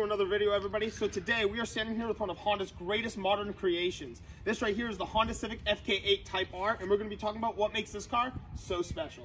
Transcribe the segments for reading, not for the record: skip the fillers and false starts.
another video, everybody. So today we are standing here with one of Honda's greatest modern creations. This right here is the Honda Civic FK8 Type R, and we're going to be talking about what makes this car so special.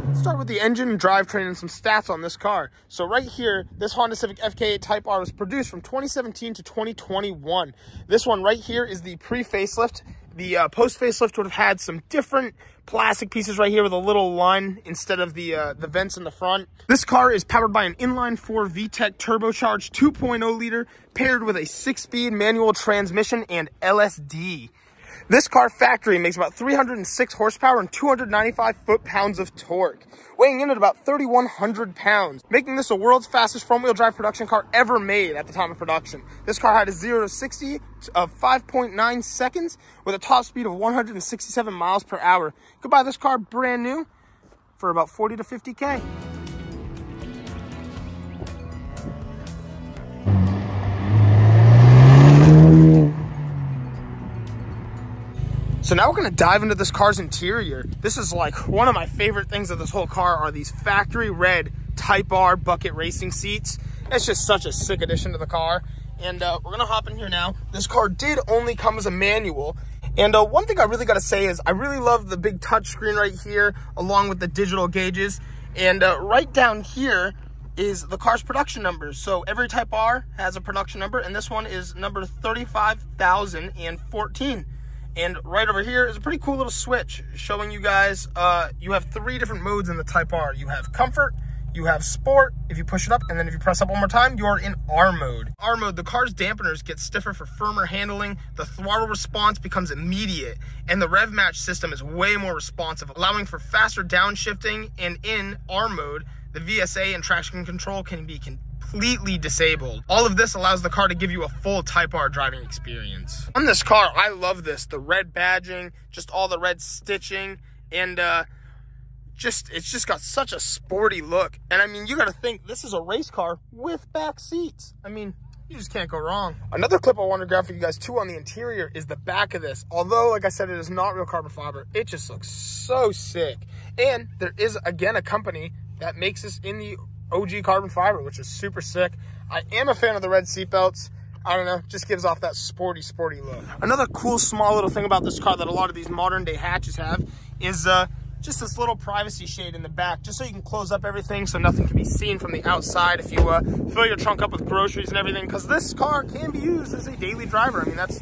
Let's start with the engine, drivetrain, and some stats on this car. So right here, this Honda Civic FK8 Type R was produced from 2017 to 2021. This one right here is the pre-facelift. The post-facelift would have had some different plastic pieces right here with a little line instead of the vents in the front. This car is powered by an inline-4 VTEC turbocharged 2.0 liter paired with a 6-speed manual transmission and LSD. This car factory makes about 306 horsepower and 295 foot-pounds of torque, weighing in at about 3,100 pounds, making this the world's fastest front-wheel drive production car ever made at the time of production. This car had a 0 to 60 of 5.9 seconds with a top speed of 167 miles per hour. You could buy this car brand new for about 40 to 50K. So now we're going to dive into this car's interior. This is like one of my favorite things of this whole car are these factory red Type R bucket racing seats. It's just such a sick addition to the car. And we're going to hop in here now. This car did only come as a manual. And one thing I really got to say is I really love the big touchscreen right here along with the digital gauges. And right down here is the car's production number. So every Type R has a production number, and this one is number 35,014. And right over here is a pretty cool little switch showing you guys, you have 3 different modes in the Type R. You have Comfort, you have Sport, if you push it up, and then if you press up one more time, you're in R mode. R mode, the car's dampeners get stiffer for firmer handling, the throttle response becomes immediate, and the rev match system is way more responsive, allowing for faster downshifting, and in R mode, the VSA and traction control can be completely disabled. All of this allows the car to give you a full Type R driving experience. On this car, I love this. The red badging, just all the red stitching, and it's just got such a sporty look. And I mean, you gotta think, this is a race car with back seats. I mean, you just can't go wrong. Another clip I want to grab for you guys too on the interior is the back of this. Although, like I said, it is not real carbon fiber, it just looks so sick. And there is, again, a company that makes this in the OG carbon fiber, which is super sick. I am a fan of the red seatbelts. I don't know, just gives off that sporty look. Another cool small little thing about this car that a lot of these modern day hatches have is just this little privacy shade in the back, just so you can close up everything so nothing can be seen from the outside if you fill your trunk up with groceries and everything, because this car can be used as a daily driver. I mean, that's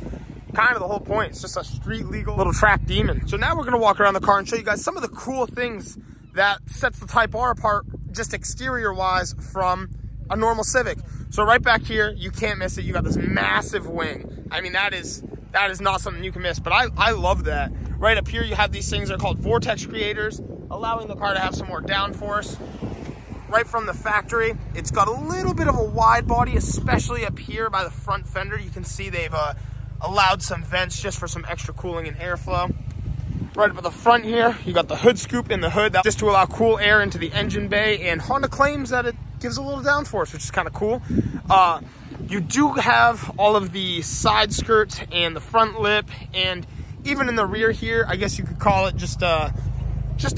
kind of the whole point. It's just a street legal little track demon. So now we're gonna walk around the car and show you guys some of the cool things that sets the Type R apart just exterior wise from a normal Civic. So right back here, you can't miss it. You got this massive wing. I mean, that is not something you can miss, but I love that. Right up here, you have these things that are called vortex creators, allowing the car to have some more downforce. Right from the factory, it's got a little bit of a wide body, especially up here by the front fender. You can see they've allowed some vents just for some extra cooling and airflow. Right up at the front here, you got the hood scoop in the hood, just to allow cool air into the engine bay, and Honda claims that it gives a little downforce, which is kind of cool. You do have all of the side skirts and the front lip, and even in the rear here, I guess you could call it just a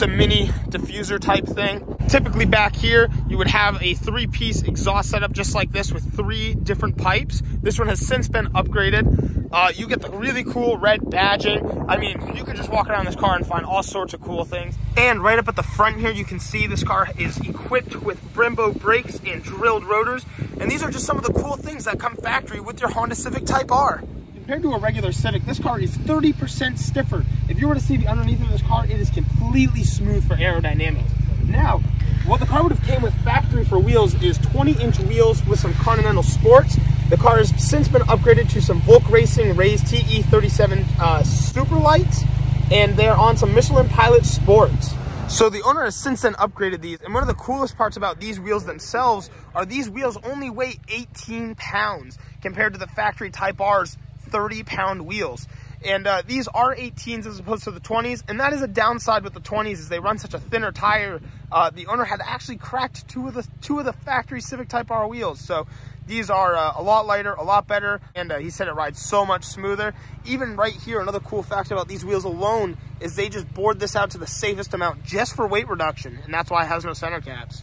mini diffuser type thing. Typically back here, you would have a 3-piece exhaust setup just like this with 3 different pipes. This one has since been upgraded. You get the really cool red badging. I mean, you could just walk around this car and find all sorts of cool things. And right up at the front here, you can see this car is equipped with Brembo brakes and drilled rotors. And these are just some of the cool things that come factory with your Honda Civic Type R. Compared to a regular Civic, this car is 30% stiffer. If you were to see the underneath of this car, it is completely smooth for aerodynamics. Now, what the car would have came with factory for wheels is 20-inch wheels with some Continental Sports. The car has since been upgraded to some Volk Racing raised TE37 super lights, and they're on some Michelin Pilot Sports. So the owner has since then upgraded these, and one of the coolest parts about these wheels themselves are these wheels only weigh 18 pounds compared to the factory Type R's 30-pound wheels. And these are 18s as opposed to the 20s, and that is a downside with the 20s is they run such a thinner tire. The owner had actually cracked two of the factory Civic Type R wheels, so these are a lot lighter, a lot better, and he said it rides so much smoother. Even right here, another cool fact about these wheels alone is they just bored this out to the safest amount just for weight reduction, and that's why it has no center caps.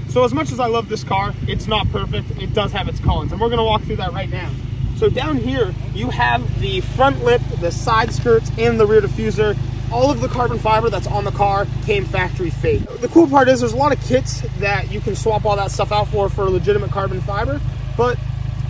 So as much as I love this car, it's not perfect. It does have its cons, and we're gonna walk through that right now. So down here, you have the front lip, the side skirts, and the rear diffuser. All of the carbon fiber that's on the car came factory fake. The cool part is there's a lot of kits that you can swap all that stuff out for legitimate carbon fiber, but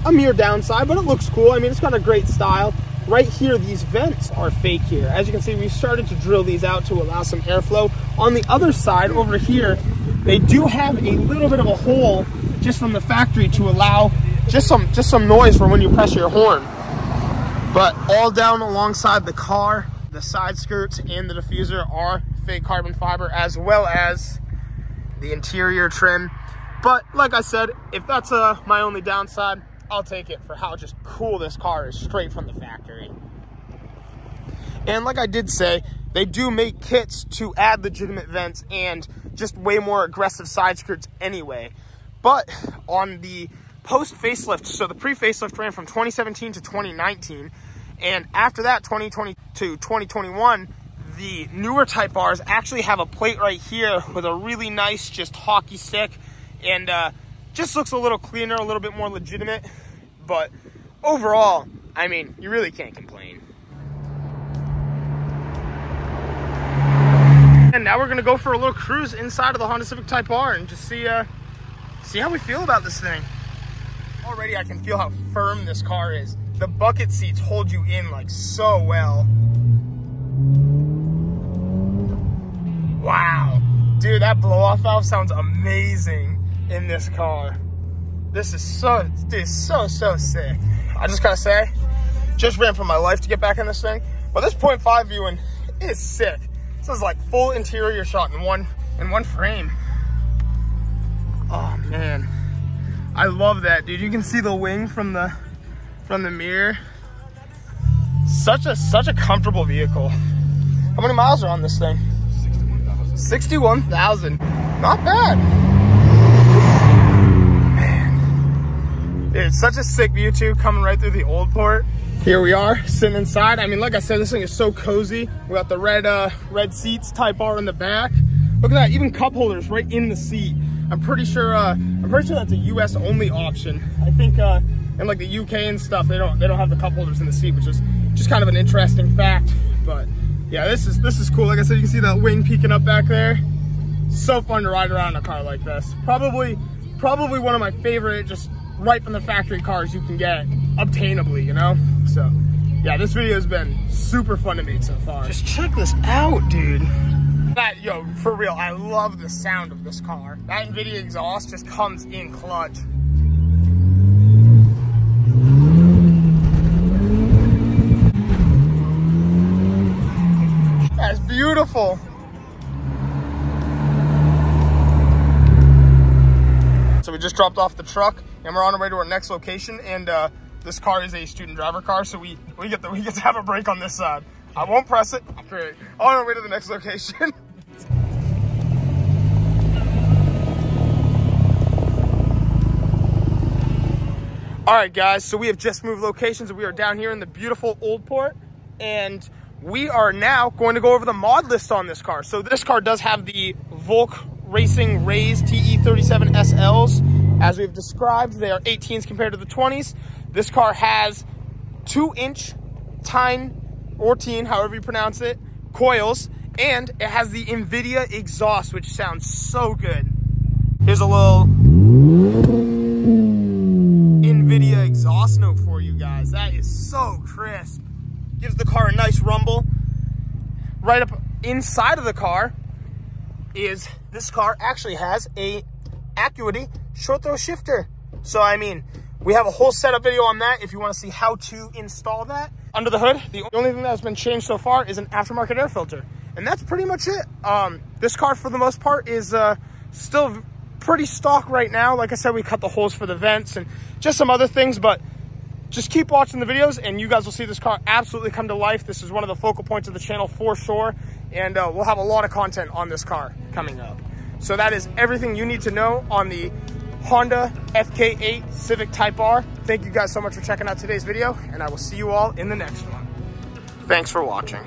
a mere downside, but it looks cool. I mean, it's got a great style. Right here, these vents are fake here. As you can see, we started to drill these out to allow some airflow. On the other side, over here, they do have a little bit of a hole just from the factory to allow just some noise for when you press your horn. But all down alongside the car, the side skirts and the diffuser are fake carbon fiber, as well as the interior trim. But like I said, if that's my only downside, I'll take it for how just cool this car is straight from the factory. And like I did say, they do make kits to add legitimate vents and just way more aggressive side skirts anyway. But on the post facelift, so the pre-facelift ran from 2017 to 2019, and after that, 2020 to 2021, the newer Type Rs actually have a plate right here with a really nice just hockey stick, and just looks a little cleaner, a little bit more legitimate. But overall, I mean, you really can't complain. And now we're gonna go for a little cruise inside of the Honda Civic Type R and just see how we feel about this thing. Already I can feel how firm this car is. The bucket seats hold you in like so well. Wow. Dude, that blow-off valve sounds amazing in this car. This is so sick. I just gotta say, just ran for my life to get back in this thing. But this 0.5 viewing is sick. This is like full interior shot in one frame. Oh man, I love that, dude. You can see the wing from the mirror. Such a comfortable vehicle. How many miles are on this thing? 61,000. Not bad. Man, it's such a sick view too, coming right through the old port. Here we are sitting inside. I mean, like I said, this thing is so cozy. We got the red seats, Type R in the back. Look at that, even cup holders right in the seat. I'm pretty sure that's a US only option. I think in like the UK and stuff, they don't have the cup holders in the seat, which is just kind of an interesting fact. But yeah, this is cool. Like I said, you can see that wing peeking up back there. So fun to ride around in a car like this. Probably one of my favorite, just right from the factory cars you can get obtainably, you know? So yeah, this video has been super fun to make so far. Just check this out, dude. That, yo, for real, I love the sound of this car. That NVIDIA exhaust just comes in clutch. That's beautiful. So we just dropped off the truck and we're on our way to our next location, and this car is a student driver car, so we get to have a break on this side. I won't press it. Great. On our way to the next location. All right, guys, so we have just moved locations, and we are down here in the beautiful Old Port, and we are now going to go over the mod list on this car. So this car does have the Volk Racing Rays TE37 SLs. As we've described, they are 18s compared to the 20s. This car has 2-inch tine or teen, however you pronounce it, coils, and it has the NVIDIA exhaust, which sounds so good. Here's a little NVIDIA exhaust note for you guys. That is so crisp. Gives the car a nice rumble. Right up inside of the car is, this car actually has a Acuity short throw shifter. So I mean, we have a whole setup video on that if you want to see how to install that. Under the hood, the only thing that's been changed so far is an aftermarket air filter, and that's pretty much it. This car, for the most part, is still pretty stock right now. Like I said, we cut the holes for the vents and just some other things, but just keep watching the videos and you guys will see this car absolutely come to life. This is one of the focal points of the channel for sure, and we'll have a lot of content on this car coming up. So that is everything you need to know on the Honda FK8 Civic Type R. Thank you guys so much for checking out today's video, and I will see you all in the next one. Thanks for watching.